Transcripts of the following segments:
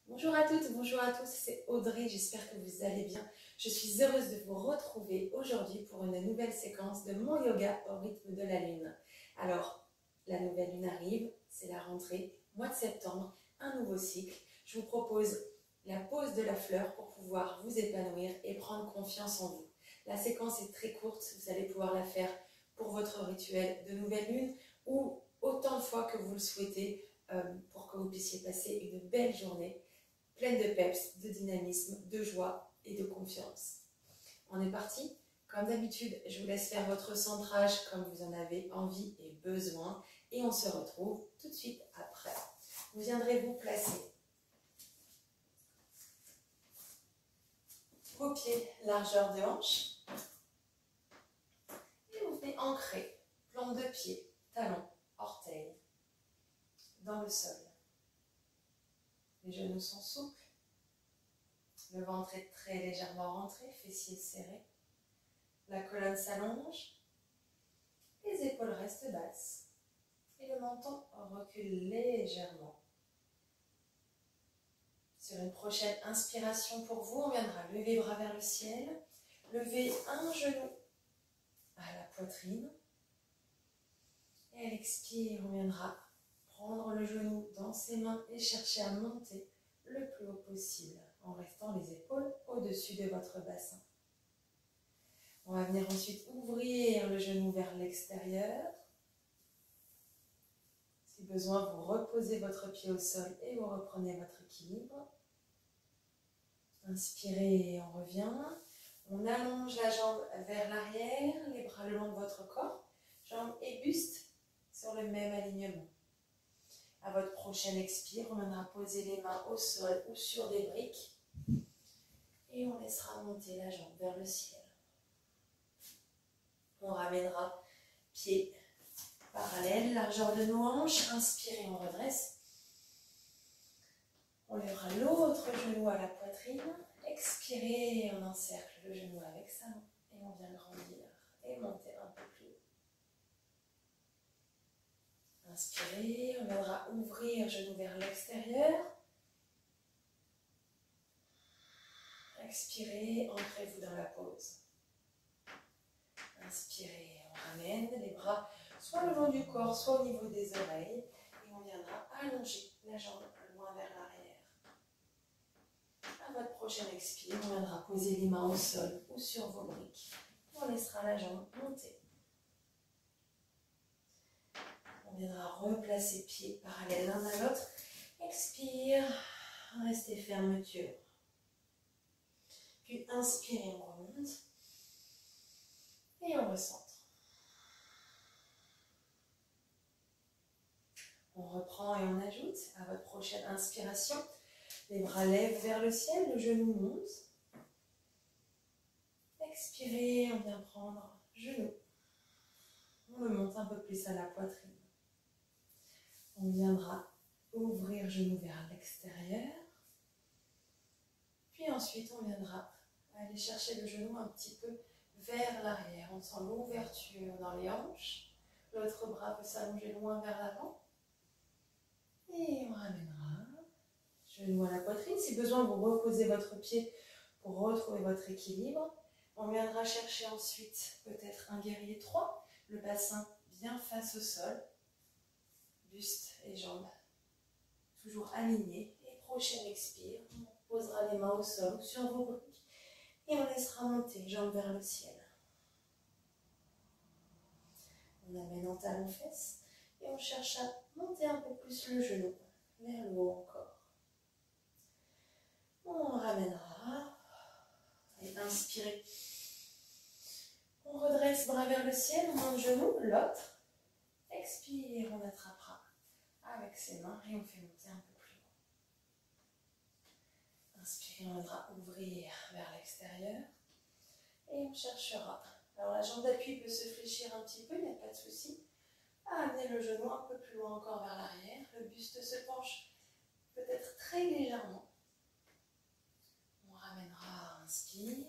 Bonjour à toutes, bonjour à tous, c'est Audrey, j'espère que vous allez bien. Je suis heureuse de vous retrouver aujourd'hui pour une nouvelle séquence de mon yoga au rythme de la lune. Alors, la nouvelle lune arrive, c'est la rentrée, mois de septembre, un nouveau cycle. Je vous propose la pose de la fleur pour pouvoir vous épanouir et prendre confiance en vous. La séquence est très courte, vous allez pouvoir la faire pour votre rituel de nouvelle lune ou autant de fois que vous le souhaitez pour que vous puissiez passer une belle journée pleine de peps, de dynamisme, de joie et de confiance. On est parti. Comme d'habitude, je vous laisse faire votre centrage comme vous en avez envie et besoin et on se retrouve tout de suite après. Vous viendrez vous placer vos pieds largeur de hanche et vous venez ancrer plante de pied, talon, orteil dans le sol. Les genoux sont souples, le ventre est très légèrement rentré, fessiers serrés, la colonne s'allonge, les épaules restent basses et le menton recule légèrement. Sur une prochaine inspiration pour vous, on viendra lever les bras vers le ciel, lever un genou à la poitrine et à l'expire, on viendra prendre le genou dans ses mains et chercher à monter le plus haut possible en restant les épaules au-dessus de votre bassin. On va venir ensuite ouvrir le genou vers l'extérieur. Si besoin, vous reposez votre pied au sol et vous reprenez votre équilibre. Inspirez et on revient. On allonge la jambe vers l'arrière, les bras le long de votre corps, jambes et buste sur le même alignement. À votre prochaine expire, on viendra poser les mains au sol ou sur des briques et on laissera monter la jambe vers le ciel. On ramènera pieds parallèles, largeur de nos hanches. Inspirez, on redresse. On lèvera l'autre genou à la poitrine. Expirez, on encercle le genou avec sa main et on vient grandir et monter un peu plus haut. Inspirez, on viendra ouvrir genou vers l'extérieur. Expirez, ancrez-vous dans la pose. Inspirez, on ramène les bras soit le long du corps, soit au niveau des oreilles. Et on viendra allonger la jambe loin vers l'arrière. À votre prochaine expire, on viendra poser les mains au sol ou sur vos briques. On laissera la jambe monter. On viendra replacer pieds parallèles l'un à l'autre. Expire, restez fermeture. Puis inspirez, on remonte. Et on recentre. On reprend et on ajoute à votre prochaine inspiration. Les bras lèvent vers le ciel, le genou monte. Expirez, on vient prendre genou. On le monte un peu plus à la poitrine. On viendra ouvrir genou vers l'extérieur. Puis ensuite, on viendra aller chercher le genou un petit peu vers l'arrière. On sent l'ouverture dans les hanches. L'autre bras peut s'allonger loin vers l'avant. Et on ramènera genou à la poitrine. Si besoin, vous reposez votre pied pour retrouver votre équilibre. On viendra chercher ensuite peut-être un guerrier 3. Le bassin bien face au sol. Buste et jambes toujours alignés. Et prochaine expire, on posera les mains au sol ou sur vos briques. Et on laissera monter, jambes vers le ciel. On amène en talon-fesse et on cherche à monter un peu plus le genou vers le haut encore. On ramènera et inspirez. On redresse bras vers le ciel, on monte genou, l'autre. Expire, on attrapera avec ses mains et on fait monter un peu plus haut. Inspirez, on viendra ouvrir vers l'extérieur et on cherchera. Alors la jambe d'appui peut se fléchir un petit peu, il n'y a pas de souci. À amener le genou un peu plus loin encore vers l'arrière. Le buste se penche peut-être très légèrement. On ramènera, inspire.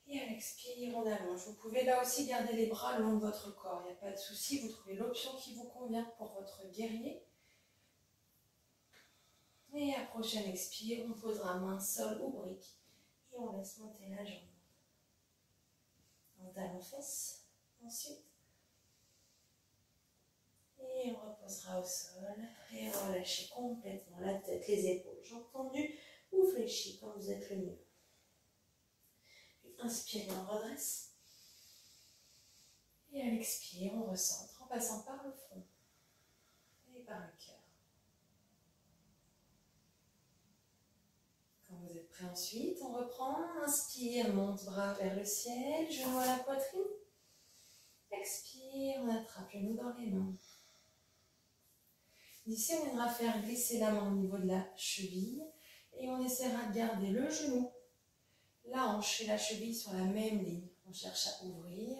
Et à l'expire, on allonge. Vous pouvez là aussi garder les bras le long de votre corps. Il n'y a pas de souci, vous trouvez l'option qui vous convient pour votre guerrier. Et à prochaine expire, on posera main, sol ou brique. Et on laisse monter la jambe. On talon fesses. Ensuite. Et on reposera au sol. Et relâchez complètement la tête, les épaules. Jambes tendues ou fléchies quand vous êtes le mieux. Puis inspirez, on redresse. Et à l'expire, on recentre en passant par le front et par le cœur. Quand vous êtes prêt ensuite, on reprend. Inspire, monte bras vers le ciel, genou à la poitrine. Expire, on attrape le genou dans les mains. Ici, on viendra faire glisser la main au niveau de la cheville et on essaiera de garder le genou, la hanche et la cheville sur la même ligne. On cherche à ouvrir.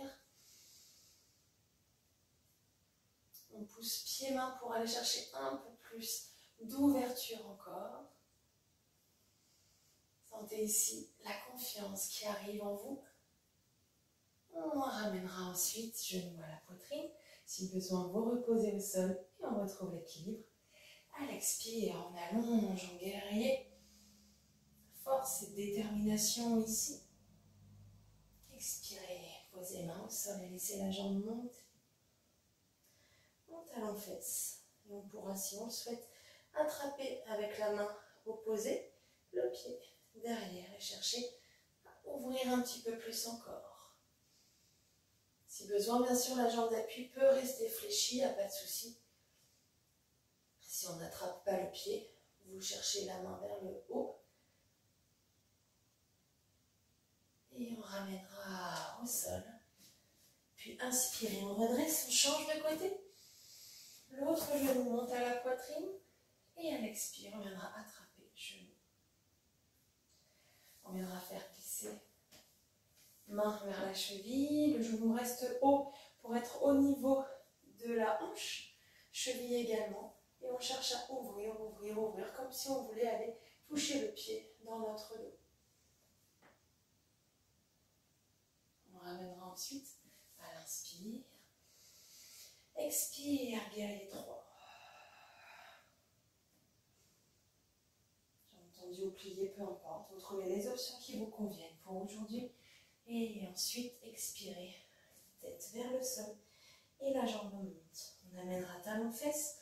On pousse pied-main pour aller chercher un peu plus d'ouverture encore. Sentez ici la confiance qui arrive en vous. On ramènera ensuite genou à la poitrine. Si besoin, vous reposez au sol et on retrouve l'équilibre. À l'expire, on allonge en guerrier. Force et détermination ici. Expirez, posez main au sol et laissez la jambe monter. On talon fesses. Et on pourra, si on le souhaite, attraper avec la main opposée le pied derrière et chercher à ouvrir un petit peu plus encore. Si besoin, bien sûr, la jambe d'appui peut rester fléchie, il n'y a pas de souci. Si on n'attrape pas le pied, vous cherchez la main vers le haut. Et on ramènera au sol. Puis inspirez, on redresse, on change de côté. L'autre genou monte à la poitrine. Et à l'expire, on viendra attraper le genou. On viendra faire glisser main vers la cheville. Le genou reste haut pour être au niveau de la hanche. Cheville également. Et on cherche à ouvrir, ouvrir, ouvrir, comme si on voulait aller toucher le pied dans notre dos. On ramènera ensuite à l'inspire. Expire, guerrier 3. Jambes tendues ou pliées, peu importe. Vous trouvez les options qui vous conviennent pour aujourd'hui. Et ensuite, expirez. Tête vers le sol. Et la jambe monte. On amènera talon fesses.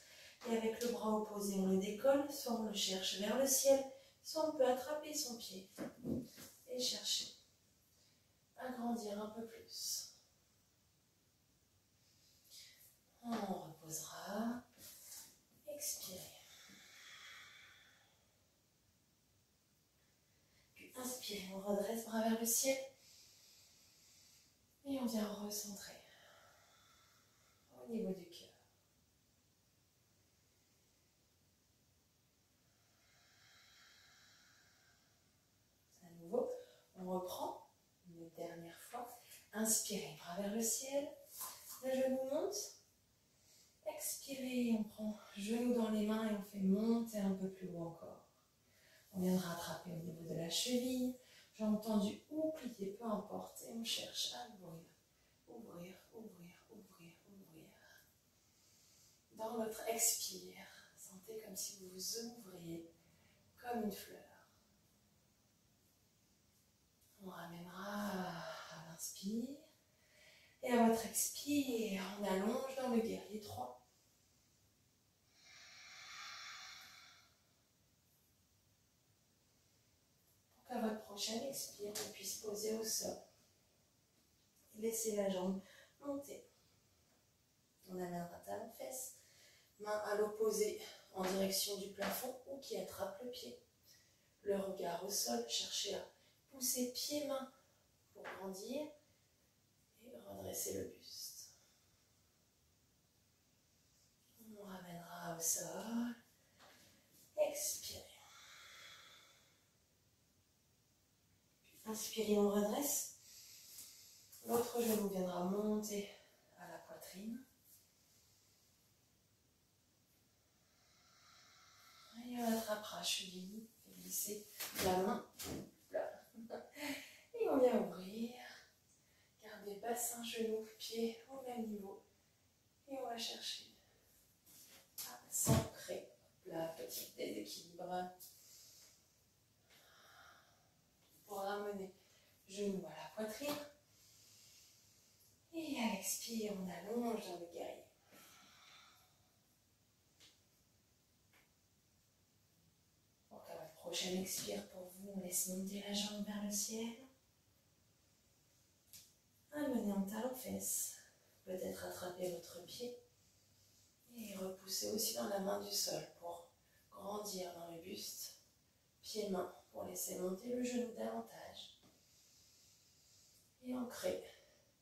Et avec le bras opposé, on le décolle. Soit on le cherche vers le ciel. Soit on peut attraper son pied. Et chercher à grandir un peu plus. On reposera. Expirez. Puis inspirez, on redresse bras vers le ciel. Et on vient recentrer au niveau du cœur. À nouveau, on reprend une dernière fois. Inspirez, bras vers le ciel. Le genou monte. Expirez, on prend genou dans les mains et on fait monter un peu plus haut encore. On viendra attraper au niveau de la cheville, jambes tendues ou pliées, peu importe. Et on cherche à ouvrir, ouvrir, ouvrir, ouvrir, ouvrir. Dans votre expire, sentez comme si vous vous ouvriez comme une fleur. On ramènera à l'inspire. Et à votre expire, on allonge dans le guerrier 3. À votre prochaine expire, on puisse poser au sol. Laissez la jambe monter. On amènera talon fesses, main à l'opposé en direction du plafond ou qui attrape le pied. Le regard au sol, cherchez à pousser pied-main pour grandir et redresser le buste. On ramènera au sol. Expirez. Inspirez, on redresse. L'autre genou viendra monter à la poitrine. Et on attrapera cheville, glisser la main. Et on vient ouvrir. Gardez bassin, genou, pied au même niveau. Et on va chercher à s'ancrer. La petite déséquilibre. Genoux à la poitrine. Et à l'expire, on allonge dans le guerrier. Donc à votre prochaine expire pour vous, on laisse monter la jambe vers le ciel. Amenez en talon-fesse. Peut-être attraper votre pied. Et repousser aussi dans la main du sol pour grandir dans le buste. Pied-main pour laisser monter le genou davantage. Et ancrer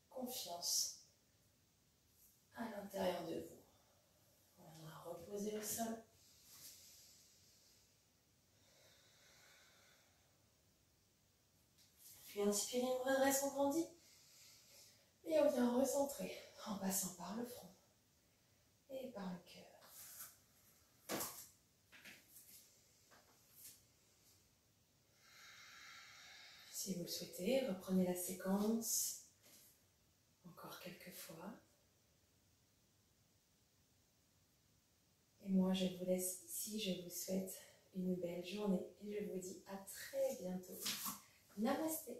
confiance à l'intérieur de vous. On viendra reposer au sol. Puis inspirez, on redresse, on grandit. Et on vient recentrer en passant par le front et par le cœur. Si vous le souhaitez, reprenez la séquence encore quelques fois. Et moi, je vous laisse ici. Je vous souhaite une belle journée et je vous dis à très bientôt. Namasté.